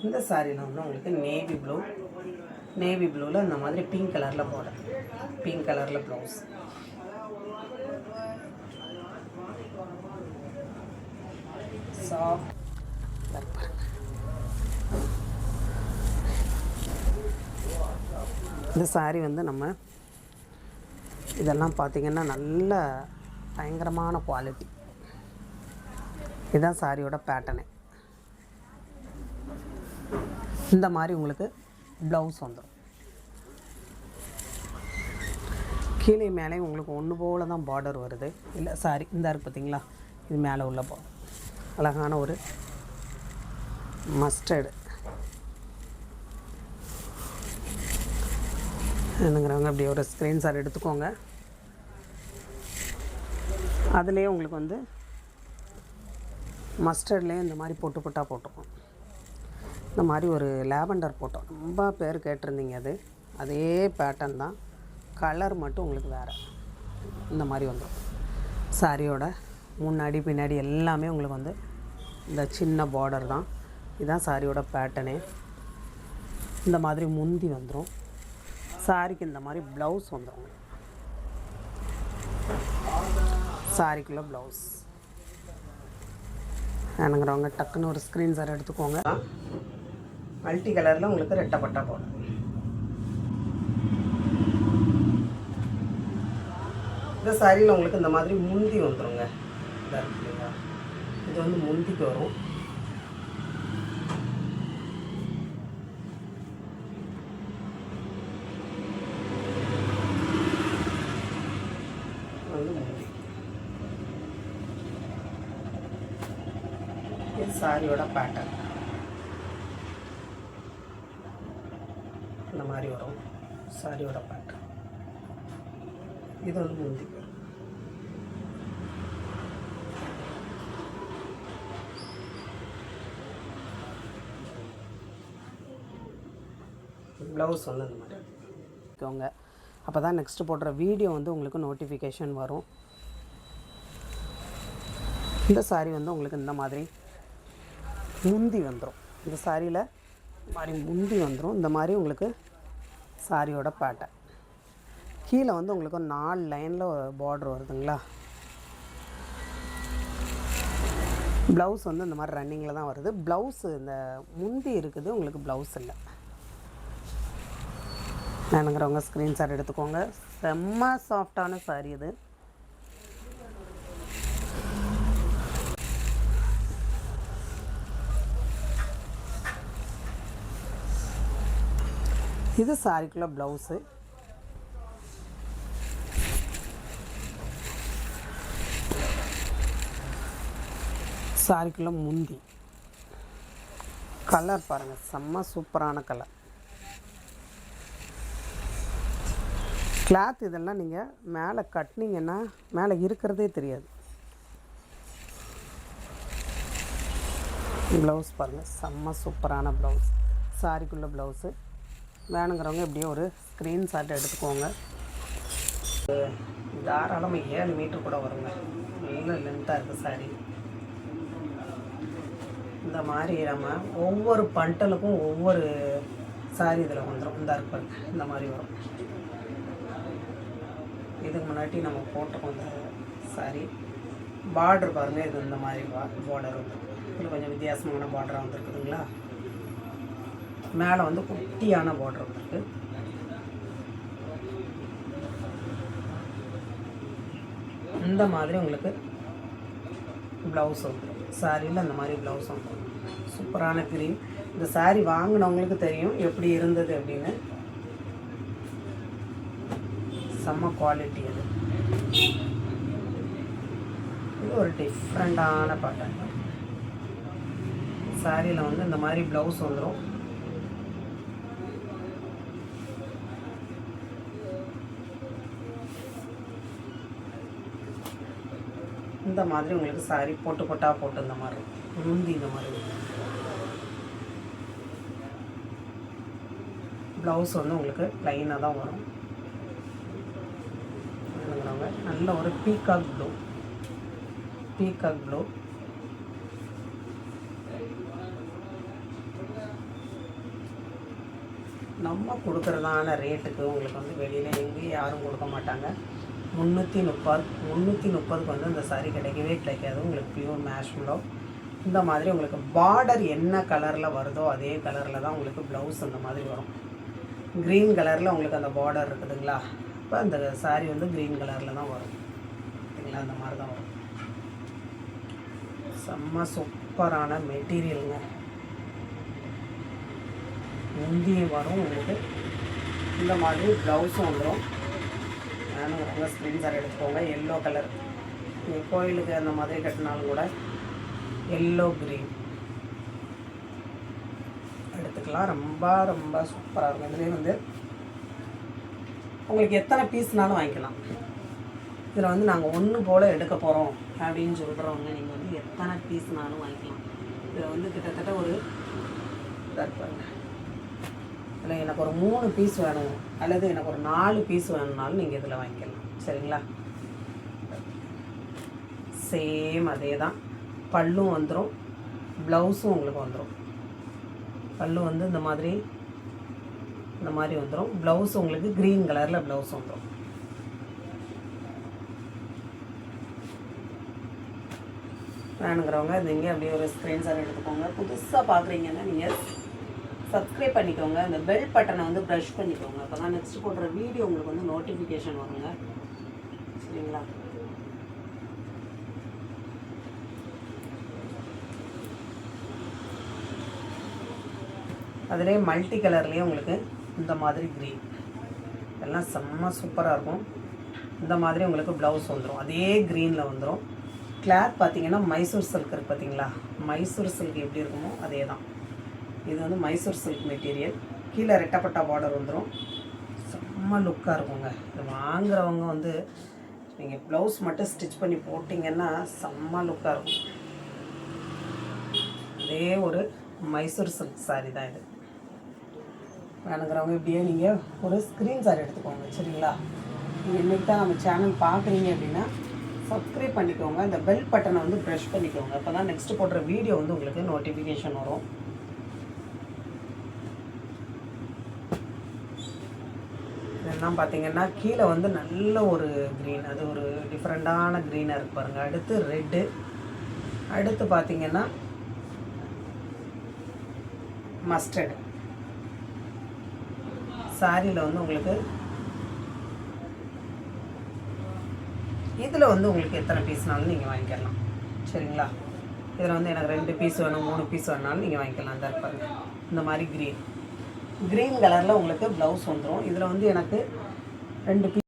இந்த சாரியில் வந்து உங்களுக்கு நேவி ப்ளூவில் இந்த மாதிரி பிங்க் கலரில் போடுறேன். பிங்க் கலரில் ப்ளவுஸ். சாஃப்ட் இந்த சாரி வந்து நம்ம இதெல்லாம் பார்த்திங்கன்னா நல்ல பயங்கரமான குவாலிட்டி. இதுதான் சாரியோட பேட்டர்னு. இந்த மாதிரி உங்களுக்கு ப்ளவுஸ் வந்துடும். கீழே மேலே உங்களுக்கு ஒன்று போல் தான் பார்டர் வருது. இல்லை சாரி இந்த இருக்குது பார்த்தீங்களா, இது மேலே உள்ள பார்டர் அழகான ஒரு மஸ்டர்டு. என்னங்கிறவங்க அப்படி ஒரு ஸ்க்ரீன்ஷாட் எடுத்துக்கோங்க. அதுலேயே உங்களுக்கு வந்து மஸ்டர்ட்லேயே இந்த மாதிரி போட்டால் போட்டுக்கும். இந்த மாதிரி ஒரு லாவெண்டர் போட்டோம், ரொம்ப பேர் கேட்டிருந்தீங்க. அதே பேட்டர்ன் தான், கலர் மட்டும் உங்களுக்கு வேறு. இந்த மாதிரி வந்துடும். சாரியோட முன்னாடி பின்னாடி எல்லாமே உங்களுக்கு வந்து இந்த சின்ன பார்டர் தான். இதுதான் சாரியோட பேட்டர்னே. இந்த மாதிரி முந்தி வந்துடும். சாரிக்கு இந்த மாதிரி ப்ளவுஸ் வந்துடும். சாரிக்குள்ளே ப்ளவுஸ் வேணுங்கிறவங்க டக்குன்னு ஒரு ஸ்க்ரீன்ஷாட் எடுத்துக்கோங்க. மல்டி கலரில் உங்களுக்கு ரெட்டப்பட்டா போடும். இந்த சாரியில் உங்களுக்கு இந்த மாதிரி முந்தி வந்துடுங்க. இதாக இருக்கு இல்லைங்களா, இது வந்து முந்திக்கு வரும். வந்து முந்தி இது சாரியோட பேட்டர்ன். இந்த மாதிரி வரும் சாரியோட பேட்டர்ன். இது வந்து முந்தி. ப்ளவுஸ் வந்து இந்த மாதிரி இருக்கவங்க. அப்போ தான் நெக்ஸ்ட்டு போடுற வீடியோ வந்து உங்களுக்கு நோட்டிஃபிகேஷன் வரும். இந்த சாரீ வந்து உங்களுக்கு இந்த மாதிரி முந்தி வந்துடும். இந்த சாரியில் மாதிரி முந்தி வந்துடும். இந்த மாதிரி உங்களுக்கு சாரியோட பேட்டர்ன். கீழே வந்து உங்களுக்கு 4 லைனில் பார்டர் வருதுங்களா. ப்ளவுஸ் வந்து இந்த மாதிரி ரன்னிங்கில் தான் வருது. ப்ளவுஸு இந்த முந்தி இருக்குது, உங்களுக்கு ப்ளவுஸ் இல்லை. வேணுங்கிறவங்க ஸ்க்ரீன்ஷாட் எடுத்துக்கோங்க. செம்ம சாஃப்டான சாரி இது. இது சாரிக்குள்ள ப்ளவுஸு. சாரிக்குள்ள முந்தி. கலர் பாருங்கள், செம்ம சூப்பரான கலர். கிளாத் இதெல்லாம் நீங்கள் மேலே கட்டினீங்கன்னா மேலே இருக்கிறதே தெரியாது. ப்ளவுஸ் பாருங்கள், செம்ம சூப்பரான ப்ளவுஸ். சாரிக்குள்ள ப்ளவுஸு. வேணுங்கிறவங்க எப்படியோ ஒரு ஸ்க்ரீன்ஷாட் எடுத்துக்கோங்க. தாராளமாக 7 மீட்டர் கூட வருங்க. நல்ல லென்த்தாக இருக்குது சாரி. இந்த மாதிரி நம்ம ஒவ்வொரு பண்டலுக்கும் ஒவ்வொரு சாரி இதில் வந்துடும். இந்த இருப்பாங்க இந்த மாதிரி வரும். இதுக்கு முன்னாடி நம்ம போட்டிருக்கோம் இந்த சாரி. பார்டர் பாருங்கள், இது இந்த மாதிரி பார்டர் வந்து இது கொஞ்சம் வித்தியாசமான பார்டராக வந்துருக்குதுங்களா. மேலே வந்து குட்டியான பார்டர் வந்துருக்கு. இந்த மாதிரி உங்களுக்கு ப்ளவுஸ் வந்துடும். சாரியில் இந்த மாதிரி ப்ளவுஸ் வந்துடும். சூப்பரான க்ரீன். இந்த சாரி வாங்கினவங்களுக்கு தெரியும் எப்படி இருந்தது அப்படின்னு. செம்ம குவாலிட்டி அது. இது ஒரு டிஃப்ரெண்ட்டான பேட்டர்ன். சாரியில் வந்து இந்த மாதிரி ப்ளவுஸ் வந்துடும். இந்த மாதிரி உங்களுக்கு சாரி போட்டு இந்த மாதிரி முந்தி இந்த மாதிரி. ப்ளவுஸ் வந்து உங்களுக்கு ப்ளைனாக தான் வரும். நல்ல ஒரு பீகாக் ப்ளூ. பீகாக் ப்ளூ, நம்ம கொடுக்குறதான ரேட்டுக்கு உங்களுக்கு வந்து வெளியில் எங்கேயும் யாரும் கொடுக்க மாட்டாங்க. 330 வந்து இந்த சாரீ கிடைக்கவே கிடைக்காது. உங்களுக்கு பியூர் மேஷ்மெலோ. இந்த மாதிரி உங்களுக்கு பார்டர் என்ன கலரில் வருதோ அதே கலரில் தான் உங்களுக்கு ப்ளவுஸ் இந்த மாதிரி வரும். க்ரீன் கலரில் உங்களுக்கு அந்த பார்டர் இருக்குதுங்களா, இப்போ அந்த சாரீ வந்து க்ரீன் கலரில் தான் வரும். சரிங்களா, அந்த மாதிரி தான் வரும். செம்ம சூப்பரான மெட்டீரியலுங்க. முந்தியும் வரும் உங்களுக்கு. இந்த மாதிரி ப்ளவுஸும் வந்துடும். வேணுங்கிறவங்க ஸ்க்ரீன்ஷாட் எடுத்துக்கோங்க. எல்லோ கலர், நீங்கள் கோயிலுக்கு அந்த மாதிரி கட்டினாலும் கூட எல்லோ க்ரீன் எடுத்துக்கலாம். ரொம்ப ரொம்ப சூப்பராக இருக்கும். இதுலேயே வந்து உங்களுக்கு எத்தனை பீஸ்னாலும் வாங்கிக்கலாம். இதில் வந்து நாங்கள் ஒன்று போல் எடுக்க போகிறோம் அப்படின்னு சொல்கிறவங்க நீங்கள் வந்து எத்தனை பீஸ்னாலும் வாங்கிக்கலாம். இதில் வந்து கிட்டத்தட்ட ஒரு பாருங்க, இல்லை எனக்கு ஒரு 3 பீஸ் வேணும் அல்லது எனக்கு ஒரு 4 பீஸ் வேணும்னாலும் நீங்கள் இதில் வாங்கிக்கலாம். சரிங்களா, சேம் அதே தான். பல்லும் வந்துடும், ப்ளவுஸும் உங்களுக்கு வந்துடும். பல்லு வந்து இந்த மாதிரி வந்துடும். ப்ளவுஸ் உங்களுக்கு க்ரீன் கலரில் ப்ளவுஸ் வந்துடும். வேணுங்கிறவங்க நீங்கள் அப்படியே ஒரு ஸ்க்ரீன்ஷாட் எடுத்துக்கோங்க. புதுசாக பார்க்குறீங்கன்னா நீங்கள் சப்ஸ்கிரைப் பண்ணிக்கோங்க. அந்த பெல் பட்டனை வந்து ப்ரெஷ் பண்ணிக்கோங்க. அப்போ தான் நெக்ஸ்ட் போடுற வீடியோ உங்களுக்கு வந்து நோட்டிஃபிகேஷன் வருங்க. சரிங்களா, அதிலே மல்டி கலர்லேயே உங்களுக்கு இந்த மாதிரி க்ரீன் எல்லாம் செம்ம சூப்பராக இருக்கும். இந்த மாதிரி உங்களுக்கு ப்ளவுஸ் வந்துடும், அதே க்ரீனில் வந்துடும். கிளாத் பார்த்தீங்கன்னா மைசூர் சில்க் இருக்குது பார்த்தீங்களா, மைசூர் சில்க் எப்படி இருக்குமோ அதே தான். இது வந்து மைசூர் சில்க் மெட்டீரியல். கீழே ரெட்டப்பட்டா பார்டர் வந்துடும். செம்ம லுக்காக இருக்குங்க. இது வாங்குறவங்க வந்து நீங்கள் ப்ளவுஸ் மட்டும் ஸ்டிச் பண்ணி போட்டிங்கன்னா செம்ம லுக்காக இருக்கும். அதே ஒரு மைசூர் சில்க் சாரீ தான் இது. வேணுங்கிறவங்க இப்படியே நீங்கள் ஒரு ஸ்க்ரீன்ஷாட் எடுத்துக்கோங்க. சரிங்களா, நீங்கள் இன்றைக்கி தான் நம்ம சேனல் பார்க்குறீங்க அப்படின்னா சப்ஸ்கிரைப் பண்ணிக்கோங்க. அந்த பெல் பட்டனை வந்து ப்ரெஷ் பண்ணிக்கோங்க. அப்போ தான் நெக்ஸ்ட் போடுற வீடியோ வந்து உங்களுக்கு நோட்டிஃபிகேஷன் வரும். இதெல்லாம் பார்த்தீங்கன்னா கீழே வந்து நல்ல ஒரு க்ரீன், அது ஒரு டிஃப்ரெண்ட்டான க்ரீனாக இருக்குது பாருங்கள். அடுத்து ரெட்டு, அடுத்து பார்த்தீங்கன்னா மஸ்டர்டு. சாரியில் வந்து உங்களுக்கு இதில் வந்து உங்களுக்கு எத்தனை பீஸ்னாலும் நீங்கள் வாங்கிக்கலாம். சரிங்களா, இதில் வந்து எனக்கு 2 பீஸ் வேணும் 3 பீஸ் வேணுனாலும் நீங்கள் வாங்கிக்கலாம். அந்த பாருங்க, இந்த மாதிரி க்ரீன் கலரில் உங்களுக்கு ப்ளவுஸ் வந்துடும். இதில் வந்து எனக்கு 2 பீஸ்